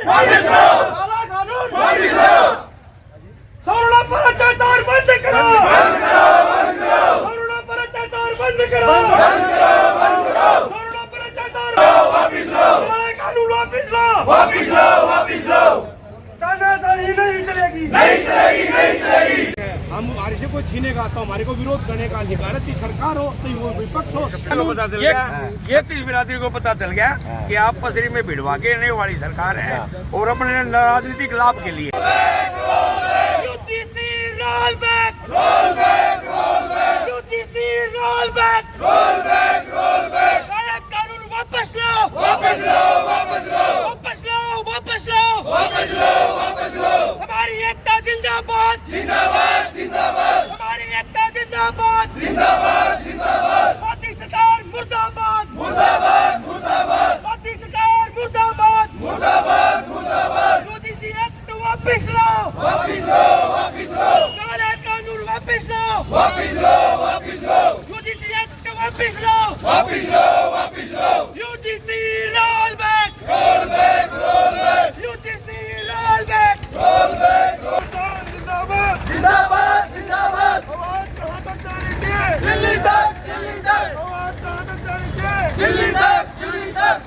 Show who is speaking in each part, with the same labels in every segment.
Speaker 1: वापस लो, काला कानून वापस लो, करुणा पर अत्याचार बंद करो, बंद करो, बंद करो, करुणा पर अत्याचार बंद करो, बंद करो, बंद करो, करुणा पर अत्याचार वापस लो, काला कानून वापस लो, वापस लो, वापस लो, तानाशाही नहीं चलेगी, नहीं चलेगी, नहीं चलेगी। हम हमारे से कोई छीनेगा तो हमारे को विरोध करने का अधिकार है, चाहे सरकार हो चाहे वो विपक्ष हो।
Speaker 2: पता चल गया, ये 30 बिरादरी को पता चल गया कि आप पसरी में भिड़वा के रहने वाली सरकार है और अपने राजनीतिक लाभ के लिए
Speaker 1: UGC roll back, roll back, roll back, UGC roll back, roll back, roll back, काला कानून वापस लो, वापस लो, वापस लो, वापस लो, वापस लो, वापस लो, वापस लो, हमारी एकता जिंदाबाद, जिंदाबाद, जिंदाबाद, हमारी एकता जिंदाबाद, जिंदाबाद, जिंदाबाद, मोदी सरकार मुर्दाबाद, मुर्दाबाद, मुर्दाबाद, मोदी सरकार मुर्दाबाद, मुर्दाबाद, मुर्दाबाद, UGC एक्ट वापस लो, वापस लो, वापस लो, काला कानून वापस लो, वापस लो, वापस लो, UGC एक्ट वापस लो, वापस लो, वापस लो, UGC roll back, roll back, roll back, UGC roll back, roll back, roll back, जिंदाबाद, जिंदाबाद, जिंदाबाद, आवाज कहां तक जानी चाहिए, दिल्ली तक, दिल्ली तक, आवाज कहां तक जानी चाहिए, दिल्ली तक, दिल्ली तक,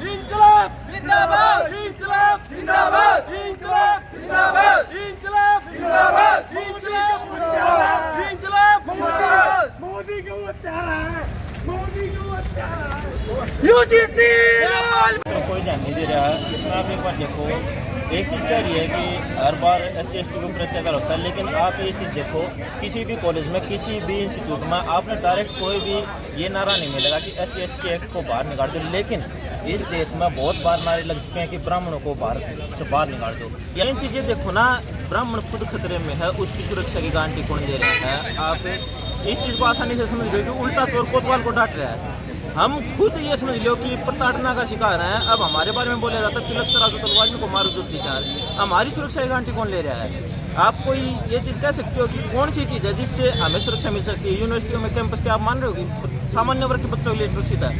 Speaker 1: इंकलाब जिंदाबाद, इंकलाब जिंदाबाद, इंकलाब जिंदाबाद, इंकलाब जिंदाबाद, इंकलाब जिंदाबाद, इंकलाब जिंदाबाद, मोदी को हत्यारा है, मोदी को हत्यारा है, UGC roll
Speaker 3: कोई ध्यान नहीं दे रहा है। इसमें आप एक बार देखो, एक चीज़ कह रही है कि हर बार SC/ST के ऊपर अत्याचार होता है, लेकिन आप ये चीज़ देखो किसी भी कॉलेज में किसी भी इंस्टीट्यूट में आपने डायरेक्ट कोई भी ये नारा नहीं मिलेगा कि SC/ST एक्ट को बाहर निकाल दो, लेकिन इस देश में बहुत बार नारे लग चुके हैं कि ब्राह्मणों को भारत से बाहर निकाल दो। ये चीज़ें देखो ना, ब्राह्मण खुद खतरे में है, उसकी सुरक्षा की गारंटी कौन दे रहा है? आप इस चीज़ को आसानी से समझ रहे हो कि उल्टा चोर कोतवाल को डांट रहा है। हम खुद ये समझ लो कि प्रताड़ना का शिकार हैं। अब हमारे बारे में बोला जाता है तिलक तराजू तलवार को मारो जुत्ती चार। हमारी सुरक्षा की गारंटी कौन ले रहा है? आप कोई ये चीज़ कह सकते हो कि कौन सी चीज़ है जिससे हमें सुरक्षा मिल सकती है? यूनिवर्सिटियों में कैंपस के आप मान रहे हो कि सामान्य वर्ग के बच्चों के लिए सुरक्षित है?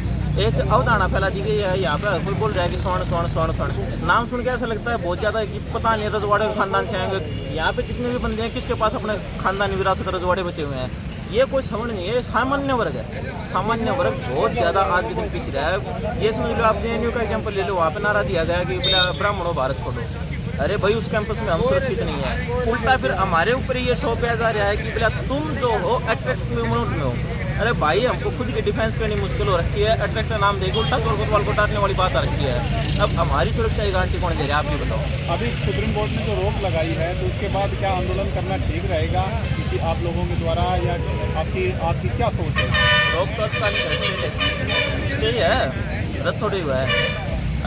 Speaker 3: एक अवधारणा फैला दी गई है, यहाँ पे कोई बोल रहा है कि स्वर्ण स्वर्ण स्वर्ण स्वर्ण, नाम सुन के ऐसा लगता है बहुत ज़्यादा कि पता नहीं रजवाड़े का खानदान से आएंगे। यहाँ पे जितने भी बंदे हैं किसके पास अपने खानदानी विरासत रजवाड़े बचे हुए हैं? ये कोई समझ नहीं है, सामान्य वर्ग है। सामान्य वर्ग बहुत ज़्यादा आज के दिन पिछड़ रहा है। ये समझ लो, आप JNU का एग्जाम्पल ले लो, वहाँ पे नारा दिया गया कि ब्राह्मणों भारत छोड़ो। अरे भाई, उस कैंपस में हम सुरक्षित नहीं है। उल्टा फिर हमारे ऊपर ये थोपा जा रहा है कि बोला तुम जो हो अट्रैक्ट में हो। अरे भाई, हमको खुद की डिफेंस करनी मुश्किल हो रखी है, अट्रैक्ट नाम देकर उल्टा चोर कोतवाल को डांटने वाली बात आ रखी है। अब हमारी सुरक्षा की गारंटी कौन दे रहा है? आप ये बताओ।
Speaker 4: अभी सुप्रीम कोर्ट ने जो रोक लगाई है, तो उसके बाद क्या आंदोलन करना ठीक रहेगा किसी आप लोगों के द्वारा, या आपकी क्या सोच है?
Speaker 3: रोक तो स्टे है, रद्द थोड़ी हुआ है।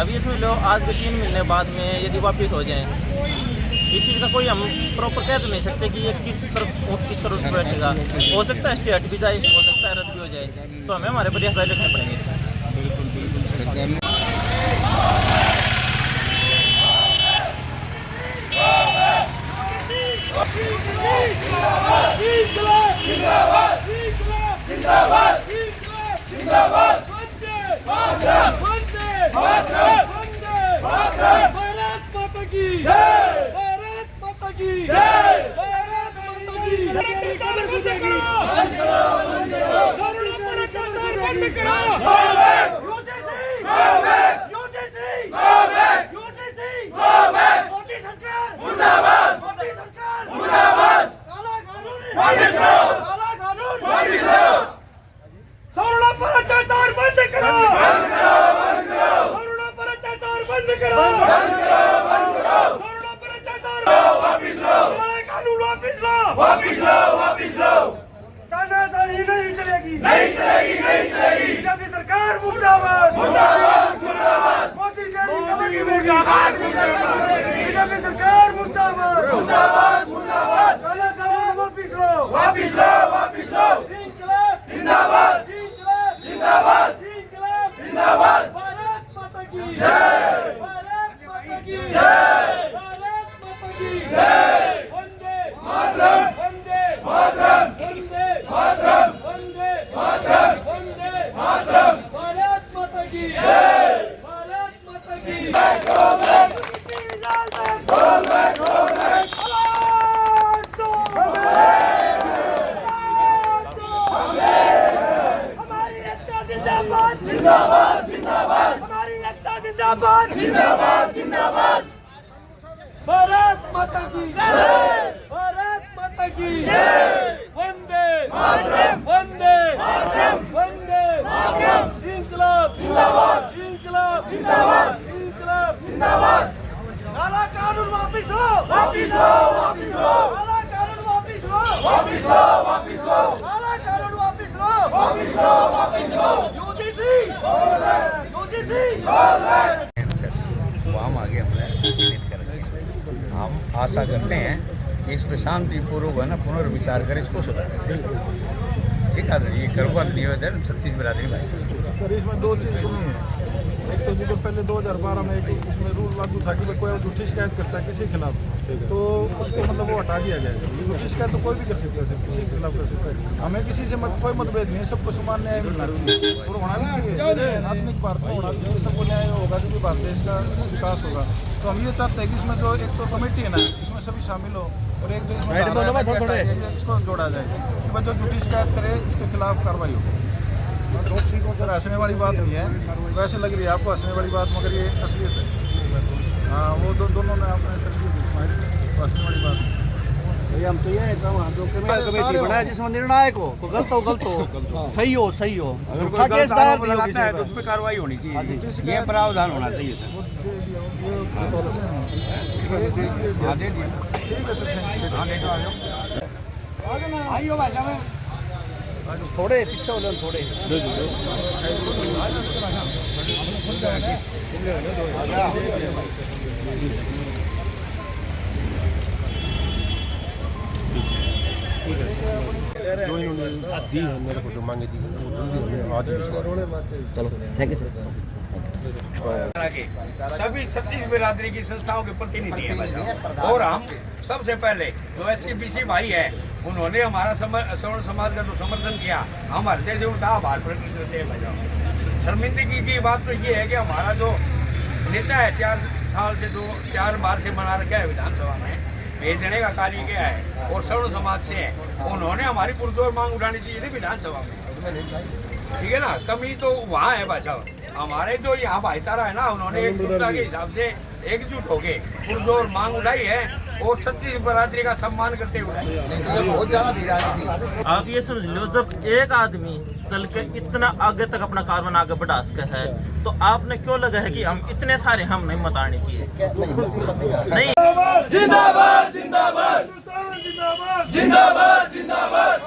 Speaker 3: अभी इसमें लो, आज के 3 महीने बाद में यदि वापस हो जाएँ, इस चीज़ का कोई हम प्रॉपर कह तो नहीं सकते कि ये किस तरफ किस तरफ बैठेगा। हो सकता है स्टे हट भी जाए, हो सकता है रद्द भी हो जाए, तो हमें हमारे प्रयास जारी रखने पड़ेंगे।
Speaker 4: बिल्कुल बिल्कुल सरकार
Speaker 1: बंद करो। जिंदाबाद जिंदाबाद जिंदाबाद। भारत माता की जय, भारत माता की जय। वंदे मातरम, वंदे मातरम, वंदे मातरम। इंकलाब जिंदाबाद, इंकलाब जिंदाबाद, इंकलाब जिंदाबाद। काला कानून वापिस लो, वापिस लो, वापिस लो। काला कानून वापिस लो, वापिस लो, वापिस लो। काला कानून वापिस लो, वापिस लो, वापिस लो। यूजीसी यूजीसी
Speaker 2: वो हम आगे हमने चिन्हित कर रखे हैं। हम आशा करते हैं कि इस पर शांतिपूर्वक है ना पुनर्विचार कर इसको सुधारें। ठीक है, ये करवा निवेदन छत्तीस बिरादरी भाई।
Speaker 5: सर इसमें दो चीज़ कमी है। एक तो जो पहले 2012 में एक इसमें रूल लागू था कि कोई झूठी शिकायत करता है किसी के खिलाफ तो उसको मतलब वो हटा दिया जाएगा। झूठी शिकायत तो कोई भी कर सकता है सर, किसी के खिलाफ कर सकता है। हमें किसी से कोई मतभेद नहीं है, सबको समान न्याय मिलना चाहिए और होना भी चाहिए। आधुनिक भारत में होना भी चाहिए, सबको न्याय होगा तभी भारत देश का विकास होगा। तो हम ये चाहते हैं कि इसमें जो एक तो कमेटी है ना इसमें सभी शामिल हो और एक तो इसमें इसको जोड़ा जाए कि भाई जो झूठी शिकायत करे उसके खिलाफ कार्रवाई हो। सर हंसने वाली बात नहीं है, वैसे लग रही है आपको हंसने वाली बात, मगर ये असलियत है। हाँ वो दोनों ने आपने तस्वीर दी, हंसने वाली बात भैया। हम तो ये जो कमेटी बनाया जिसमें निर्णायक हो, तो गलत हो सही हो
Speaker 2: अगर कोई गलत आरोप लगाता है तो उस पर कार्रवाई होनी चाहिए। ये प्रावधान होना चाहिए सर। हाँ दे दिया,
Speaker 5: ठीक है सर,
Speaker 2: हाँ दे दो, आइयो भाई साहब।
Speaker 5: थोड़े पीछे हो थोड़े
Speaker 4: जो इन्होंने दी है मेरे को जो मांगे थी आज
Speaker 5: चलो थैंक यू सर।
Speaker 2: सभी छत्तीस बिरादरी की संस्थाओं के प्रतिनिधि हैं भाई साहब। और हम सबसे पहले जो SC/BC भाई है उन्होंने हमारा सवर्ण समाज का जो समर्थन किया, हम हृदय से उनका आभार प्रकट करते हैं भाई साहब। शर्मिंदगी की बात तो ये है कि हमारा जो नेता है 4 साल से जो 4 बार से बना रखा है विधानसभा में, भेजने का कार्य किया है और सवर्ण समाज से है, उन्होंने हमारी पुरजोर मांग उठानी चाहिए थी विधानसभा में। ठीक है ना, कमी तो वहाँ है भाई साहब। हमारे जो यहाँ भाईचारा है ना, उन्होंने एकजुटता के हिसाब से एकजुट हो गए पुरजोर मांग उठाई है और छत्तीस बिरादरी का सम्मान करते हुए।
Speaker 3: आप ये समझ लो, जब एक आदमी चल के इतना आगे तक अपना कारवां आगे बढ़ा सकता है तो आपने क्यों लगा है कि हम इतने सारे हम नहीं मत आने चाहिए? नहीं,
Speaker 1: जिंदाबाद जिंदाबाद जिंदाबाद जिंदाबाद जिंदाबाद।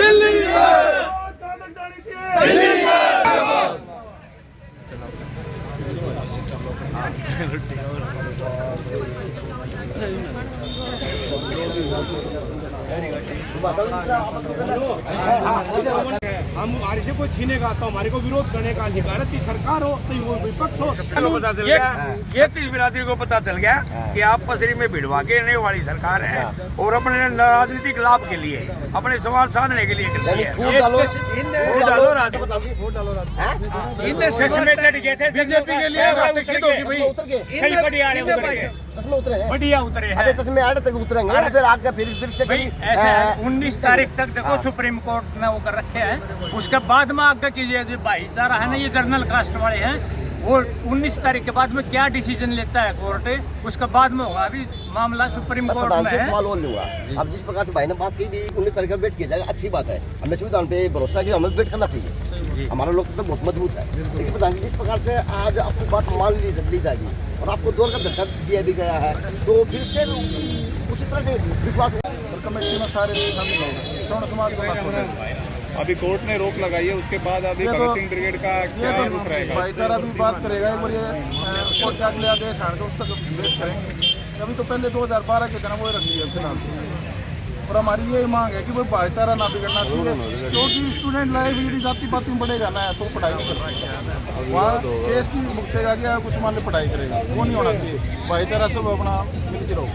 Speaker 1: दिल्ली
Speaker 5: हम हमारे से कोई छीनेगा तो हमारे को विरोध करने का अधिकार है, चाहे सरकार हो चाहे वो विपक्ष हो।
Speaker 2: पता चल गया, छत्तीस बिरादरी को पता चल गया कि आप पसरी में भिड़वा के रहने वाली सरकार है और अपने राजनीतिक लाभ के लिए, अपने स्वार्थ साधने के लिए करती है। इनने सच में चढ़ गए थे बीजेपी के लिए, सही बढ़िया उतरे हैं।
Speaker 6: चश्मे आड़े तक उतरेंगे फिर आगे फिर से
Speaker 7: भाई ऐसे 19 तारीख तक देखो सुप्रीम कोर्ट ने वो कर रखे हैं, उसके बाद में आगे कीजिए। जो भाईचारा है ना, ये जर्नल कास्ट वाले हैं, वो 19 तारीख के बाद में क्या डिसीजन लेता है कोर्ट, उसके बाद में होगा। अभी मामला सुप्रीम कोर्ट में है।
Speaker 6: सवाल और लूंगा, अब जिस प्रकार से भाई ने बात की भी 19 तारीख का वेट किया जाएगा, अच्छी बात है। हमें संविधान पे भरोसा है कि हमें वेट करना चाहिए, हमारा लोकतंत्र बहुत मजबूत है। लेकिन प्रधान जी जिस प्रकार से आज आपकी बात मान ली जाएगी और आपको जोर का धक्का दिया भी गया है, तो फिर से उसी तरह से विश्वास
Speaker 5: कमेटी में सारे शामिल होंगे, सवर्ण समाज को
Speaker 4: अभी कोर्ट ने रोक लगाई है, उसके बाद अभी भगत सिंह ब्रिगेड का क्या रुख रहेगा?
Speaker 5: भाईचारा भी बात करेगा एक बार, ये कोर्ट के अगले आदेश आएंगे उस तक वेट करेंगे। अभी तो पहले 2012 के दिन वो रख दिया फिलहाल, और हमारी यही मांग है कि वो भाईचारा ना बिगड़ना चाहिए, क्योंकि स्टूडेंट लाइफ यदि जाति पाति में बढ़ेगा ना तो पढ़ाई नहीं कर सकता। वहाँ केस की मुक्तेगा क्या कुछ मान लो पढ़ाई करेगा, वो नहीं होना चाहिए। भाईचारा सब अपना मिल के रहो।